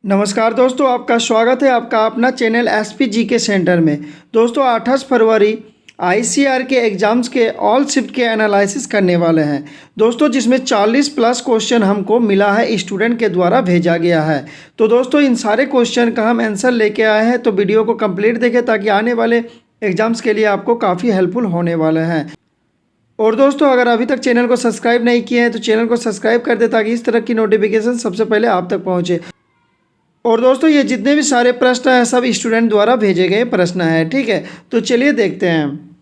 नमस्कार दोस्तों, आपका स्वागत है आपका अपना चैनल एसपी जीके सेंटर में। दोस्तों 28 फरवरी आईसीआर के एग्ज़ाम्स के ऑल शिफ्ट के एनालिसिस करने वाले हैं दोस्तों, जिसमें 40 प्लस क्वेश्चन हमको मिला है, स्टूडेंट के द्वारा भेजा गया है। तो दोस्तों इन सारे क्वेश्चन का हम आंसर लेके आए हैं, तो वीडियो को कंप्लीट देखें ताकि आने वाले एग्ज़ाम्स के लिए आपको काफ़ी हेल्पफुल होने वाले हैं। और दोस्तों अगर अभी तक चैनल को सब्सक्राइब नहीं किए हैं तो चैनल को सब्सक्राइब कर दे ताकि इस तरह की नोटिफिकेशन सबसे पहले आप तक पहुँचे। और दोस्तों ये जितने भी सारे प्रश्न हैं सब स्टूडेंट द्वारा भेजे गए प्रश्न हैं, ठीक है। तो चलिए देखते हैं।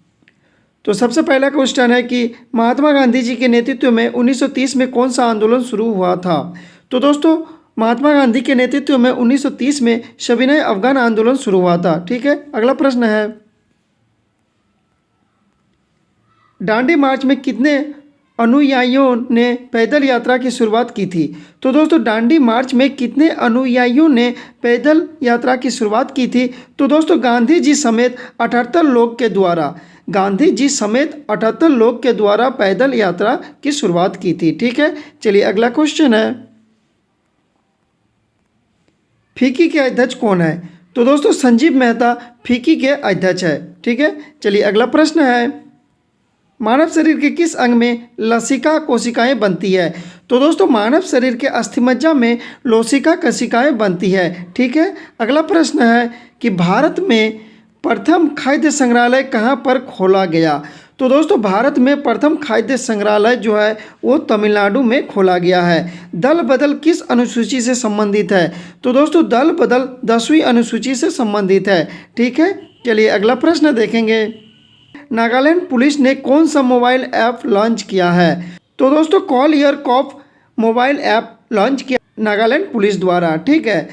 तो सबसे पहला क्वेश्चन है कि महात्मा गांधी जी के नेतृत्व में 1930 में कौन सा आंदोलन शुरू हुआ था। तो दोस्तों महात्मा गांधी के नेतृत्व में 1930 में सविनय अफगान आंदोलन शुरू हुआ था, ठीक है। अगला प्रश्न है दांडी मार्च में कितने अनुयायियों ने पैदल यात्रा की शुरुआत की थी। तो दोस्तों दांडी मार्च में कितने अनुयायियों ने पैदल यात्रा की शुरुआत की थी। तो दोस्तों गांधी जी समेत 78 लोग के द्वारा पैदल यात्रा की शुरुआत की थी, ठीक है। चलिए अगला क्वेश्चन है फीकी के अध्यक्ष कौन है। तो दोस्तों संजीव मेहता फीकी के अध्यक्ष है, ठीक है। चलिए अगला प्रश्न है मानव शरीर के किस अंग में लसिका कोशिकाएं बनती है। तो दोस्तों मानव शरीर के अस्थिमज्जा में लसिका कोशिकाएं बनती है, ठीक है। अगला प्रश्न है कि भारत में प्रथम खाद्य संग्रहालय कहां पर खोला गया। तो दोस्तों भारत में प्रथम खाद्य संग्रहालय जो है वो तमिलनाडु में खोला गया है। दल बदल किस अनुसूची से संबंधित है। तो दोस्तों दल बदल 10वीं अनुसूची से संबंधित है, ठीक है। चलिए अगला प्रश्न देखेंगे नागालैंड पुलिस ने कौन सा मोबाइल ऐप लॉन्च किया है। तो दोस्तों call your cop mobile app launch किया नागालैंड पुलिस द्वारा, ठीक है।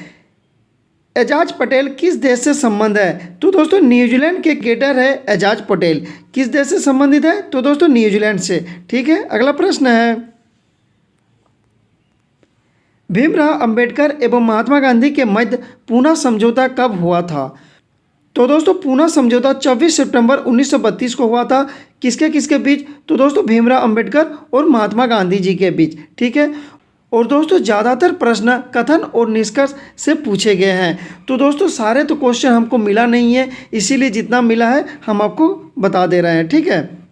एजाज पटेल किस देश से संबंध है। तो दोस्तों न्यूजीलैंड के क्रिकेटर है एजाज पटेल, किस देश से संबंधित है। तो दोस्तों न्यूजीलैंड से, ठीक है। अगला प्रश्न है भीमराव अंबेडकर एवं महात्मा गांधी के मध्य पूना समझौता कब हुआ था। तो दोस्तों पूना समझौता 24 सितंबर 1932 को हुआ था। किसके किसके बीच। तो दोस्तों भीमराव अंबेडकर और महात्मा गांधी जी के बीच, ठीक है। और दोस्तों ज़्यादातर प्रश्न कथन और निष्कर्ष से पूछे गए हैं। तो दोस्तों सारे तो क्वेश्चन हमको मिला नहीं है, इसीलिए जितना मिला है हम आपको बता दे रहे हैं, ठीक है।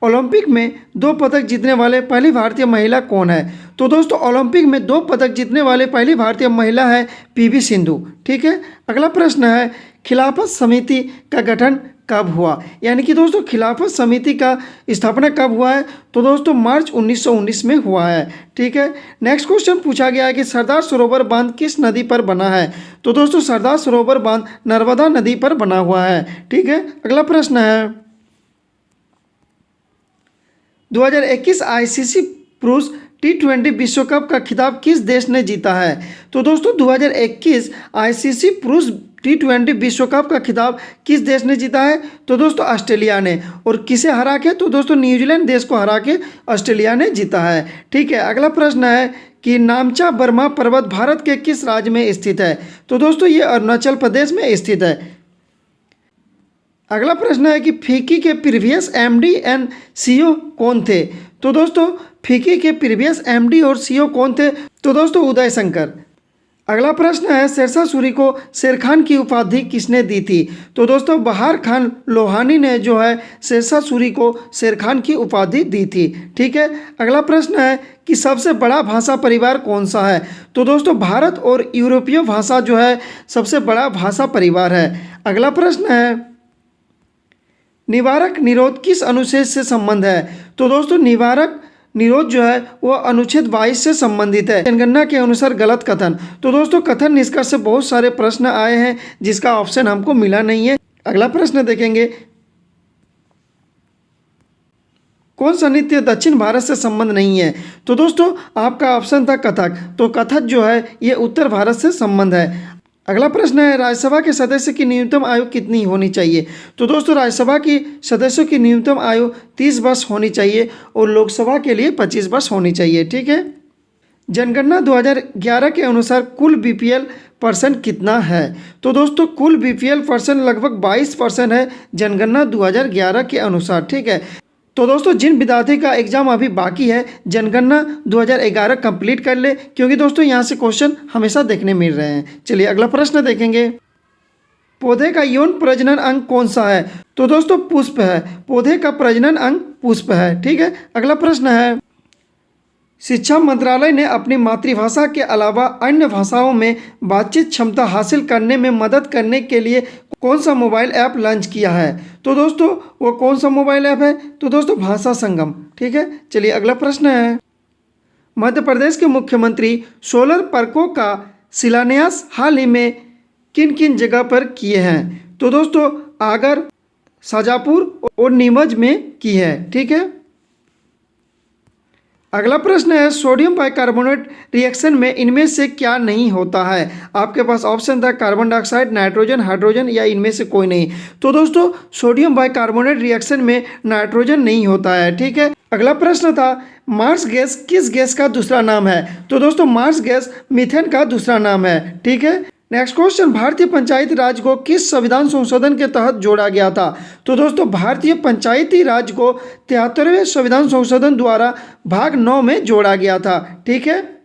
ओलंपिक में 2 पदक जीतने वाले पहली भारतीय महिला कौन है। तो दोस्तों ओलंपिक में 2 पदक जीतने वाले पहली भारतीय महिला है पीवी सिंधु, ठीक है। अगला प्रश्न है खिलाफत समिति का गठन कब हुआ। यानी कि दोस्तों खिलाफत समिति का स्थापना कब हुआ है। तो दोस्तों मार्च 1919 में हुआ है, ठीक है। नेक्स्ट क्वेश्चन पूछा गया है कि सरदार सरोवर बांध किस नदी पर बना है। तो दोस्तों सरदार सरोवर बांध नर्मदा नदी पर बना हुआ है, ठीक है। अगला प्रश्न है 2021 आईसीसी पुरुष T20 विश्व कप का खिताब किस देश ने जीता है। तो दोस्तों 2021 आईसीसी पुरुष T20 विश्व कप का खिताब किस देश ने जीता है। तो दोस्तों ऑस्ट्रेलिया ने। और किसे हरा के। तो दोस्तों न्यूजीलैंड देश को हरा के ऑस्ट्रेलिया ने जीता है, ठीक है। अगला प्रश्न है कि नामचा बर्मा पर्वत भारत के किस राज्य में स्थित है। तो दोस्तों ये अरुणाचल प्रदेश में स्थित है। अगला प्रश्न है कि फीकी के प्रीवियस एमडी एंड सीईओ कौन थे। तो दोस्तों फीकी के प्रीवियस एमडी और सीईओ कौन थे। तो दोस्तों उदय शंकर। अगला प्रश्न है शेरशाह सूरी को शेर खान की उपाधि किसने दी थी। तो दोस्तों बहार खान लोहानी ने जो है शेरशाह सूरी को शेर खान की उपाधि दी थी, ठीक है। अगला प्रश्न है कि सबसे बड़ा भाषा परिवार कौन सा है। तो दोस्तों भारत और यूरोपीय भाषा जो है सबसे बड़ा भाषा परिवार है। अगला प्रश्न है निवारक निरोध किस अनुच्छेद से संबंध है। तो दोस्तों निवारक निरोध जो है वो अनुच्छेद 22 से संबंधित है। जनगणना के अनुसार गलत कथन। तो दोस्तों कथन निष्कर्ष से बहुत सारे प्रश्न आए हैं जिसका ऑप्शन हमको मिला नहीं है। अगला प्रश्न देखेंगे कौन सा नृत्य दक्षिण भारत से संबंध नहीं है। तो दोस्तों आपका ऑप्शन था कथक। तो कथक जो है ये उत्तर भारत से संबंध है। अगला प्रश्न है राज्यसभा के सदस्य की न्यूनतम आयु कितनी होनी चाहिए। तो दोस्तों राज्यसभा की सदस्यों की न्यूनतम आयु 30 वर्ष होनी चाहिए और लोकसभा के लिए 25 वर्ष होनी चाहिए, ठीक है। जनगणना 2011 के अनुसार कुल बीपीएल % कितना है। तो दोस्तों कुल बीपीएल % लगभग 22% है जनगणना 2011 के अनुसार, ठीक है। तो दोस्तों जिन विद्यार्थी का एग्जाम अभी बाकी है, जनगणना 2011 कंप्लीट कर ले, क्योंकि दोस्तों यहाँ से क्वेश्चन हमेशा देखने मिल रहे हैं। चलिए अगला प्रश्न देखेंगे। पौधे का यौन प्रजनन अंग कौन सा है? तो दोस्तों पुष्प है। पौधे का प्रजनन अंग पुष्प है। ठीक है, अगला प्रश्न है। शिक्षा मंत्रालय ने अपनी मातृभाषा के अलावा अन्य भाषाओं में बातचीत क्षमता हासिल करने में मदद करने के लिए कौन सा मोबाइल ऐप लॉन्च किया है? तो दोस्तों वो कौन सा मोबाइल ऐप है? तो दोस्तों भाषा संगम। ठीक है, चलिए अगला प्रश्न है। मध्य प्रदेश के मुख्यमंत्री सोलर पार्कों का शिलान्यास हाल ही में किन किन जगह पर किए हैं? तो दोस्तों आगर, शाजापुर और नीमच में की है। ठीक है, अगला प्रश्न है। सोडियम बाइकार्बोनेट रिएक्शन में इनमें से क्या नहीं होता है? आपके पास ऑप्शन था कार्बन डाइऑक्साइड, नाइट्रोजन, हाइड्रोजन या इनमें से कोई नहीं। तो दोस्तों सोडियम बाइकार्बोनेट रिएक्शन में नाइट्रोजन नहीं होता है। ठीक है, अगला प्रश्न था। मार्स गैस किस गैस का दूसरा नाम है? तो दोस्तों मार्स गैस मीथेन का दूसरा नाम है। ठीक है, नेक्स्ट क्वेश्चन। भारतीय पंचायती राज को किस संविधान संशोधन के तहत जोड़ा गया था? तो दोस्तों भारतीय पंचायती राज को 73वें संविधान संशोधन द्वारा भाग 9 में जोड़ा गया था। ठीक है,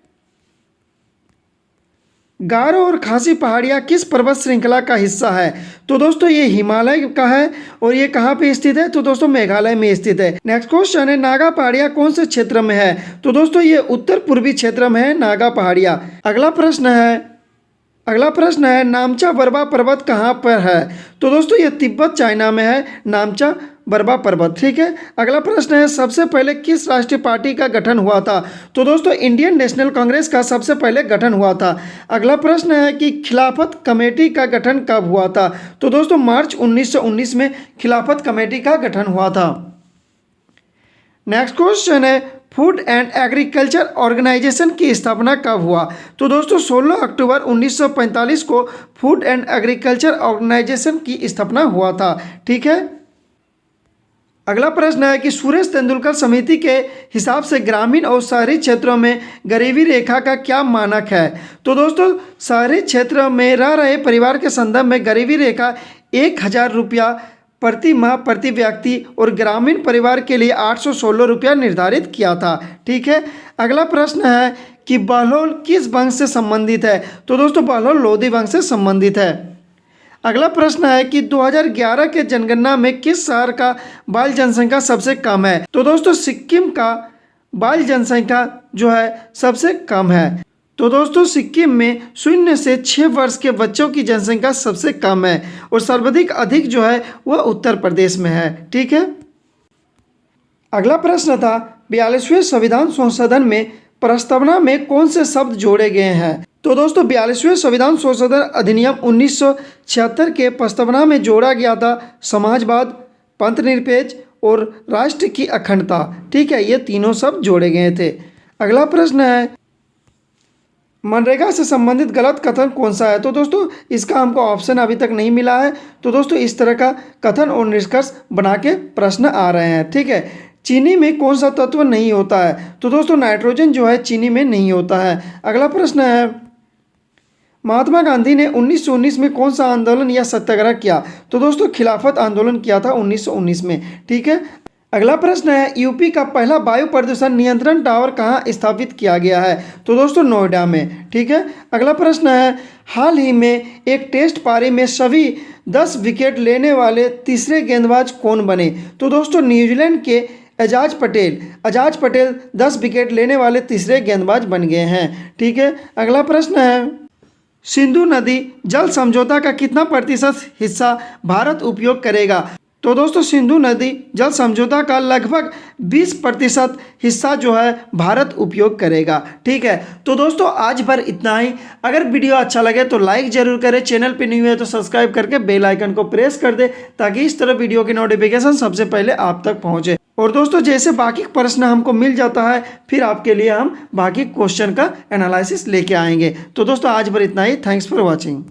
गारो और खासी पहाड़ियाँ किस पर्वत श्रृंखला का हिस्सा है? तो दोस्तों ये हिमालय का है। और ये कहाँ पे स्थित है? तो दोस्तों मेघालय में स्थित है। नेक्स्ट क्वेश्चन है। नागा पहाड़ियाँ कौन से क्षेत्र में है? तो दोस्तों ये उत्तर पूर्वी क्षेत्र में है नागा पहाड़ियाँ। अगला प्रश्न है। नामचा बरबा पर्वत कहाँ पर है? तो दोस्तों ये तिब्बत चाइना में है, नामचा बरबा पर्वत। ठीक है, अगला प्रश्न है। सबसे पहले किस राष्ट्रीय पार्टी का गठन हुआ था? तो दोस्तों इंडियन नेशनल कांग्रेस का सबसे पहले गठन हुआ था। अगला प्रश्न है कि खिलाफत कमेटी का गठन कब हुआ था? तो दोस्तों मार्च 1919 में खिलाफत कमेटी का गठन हुआ था। नेक्स्ट क्वेश्चन है। फूड एंड एग्रीकल्चर ऑर्गेनाइजेशन की स्थापना कब हुआ? तो दोस्तों 16 अक्टूबर 1945 को फूड एंड एग्रीकल्चर ऑर्गेनाइजेशन की स्थापना हुआ था। ठीक है, अगला प्रश्न है कि सुरेश तेंदुलकर समिति के हिसाब से ग्रामीण और शहरी क्षेत्रों में गरीबी रेखा का क्या मानक है? तो दोस्तों शहरी क्षेत्र में रह रहे परिवार के संदर्भ में गरीबी रेखा 1000 रुपया प्रति माह प्रति व्यक्ति और ग्रामीण परिवार के लिए 816 रुपया निर्धारित किया था। ठीक है, अगला प्रश्न है कि बहलोल किस वंश से संबंधित है? तो दोस्तों बहलोल लोधी वंश से संबंधित है। अगला प्रश्न है कि 2011 के जनगणना में किस शहर का बाल जनसंख्या सबसे कम है? तो दोस्तों सिक्किम का बाल जनसंख्या जो है सबसे कम है। तो दोस्तों सिक्किम में 0 से 6 वर्ष के बच्चों की जनसंख्या सबसे कम है और सर्वाधिक अधिक जो है वह उत्तर प्रदेश में है। ठीक है, अगला प्रश्न था। 42वें संविधान संशोधन में प्रस्तावना में कौन से शब्द जोड़े गए हैं? तो दोस्तों 42वें संविधान संशोधन अधिनियम 1976 के प्रस्तावना में जोड़ा गया था समाजवाद, पंथनिरपेक्ष और राष्ट्र की अखंडता। ठीक है, ये तीनों शब्द जोड़े गए थे। अगला प्रश्न है। मनरेगा से संबंधित गलत कथन कौन सा है? तो दोस्तों इसका हमको ऑप्शन अभी तक नहीं मिला है। तो दोस्तों इस तरह का कथन और निष्कर्ष बना के प्रश्न आ रहे हैं। ठीक है, चीनी में कौन सा तत्व नहीं होता है? तो दोस्तों नाइट्रोजन जो है चीनी में नहीं होता है। अगला प्रश्न है। महात्मा गांधी ने 1919 में कौन सा आंदोलन या सत्याग्रह किया? तो दोस्तों खिलाफत आंदोलन किया था 1919 में। ठीक है, अगला प्रश्न है। यूपी का पहला वायु प्रदूषण नियंत्रण टावर कहाँ स्थापित किया गया है? तो दोस्तों नोएडा में। ठीक है, अगला प्रश्न है। हाल ही में एक टेस्ट पारी में सभी 10 विकेट लेने वाले तीसरे गेंदबाज कौन बने? तो दोस्तों न्यूजीलैंड के एजाज पटेल 10 विकेट लेने वाले तीसरे गेंदबाज बन गए हैं। ठीक है, अगला प्रश्न है। सिंधु नदी जल समझौता का कितना प्रतिशत हिस्सा भारत उपयोग करेगा? तो दोस्तों सिंधु नदी जल समझौता का लगभग 20% हिस्सा जो है भारत उपयोग करेगा। ठीक है, तो दोस्तों आज भर इतना ही। अगर वीडियो अच्छा लगे तो लाइक जरूर करें, चैनल पे न्यू है तो सब्सक्राइब करके बेल आइकन को प्रेस कर दे ताकि इस तरह वीडियो की नोटिफिकेशन सबसे पहले आप तक पहुंचे। और दोस्तों जैसे बाकी प्रश्न हमको मिल जाता है फिर आपके लिए हम बाकी क्वेश्चन का एनालिसिस लेके आएंगे। तो दोस्तों आज भर इतना ही। Thanks for watching.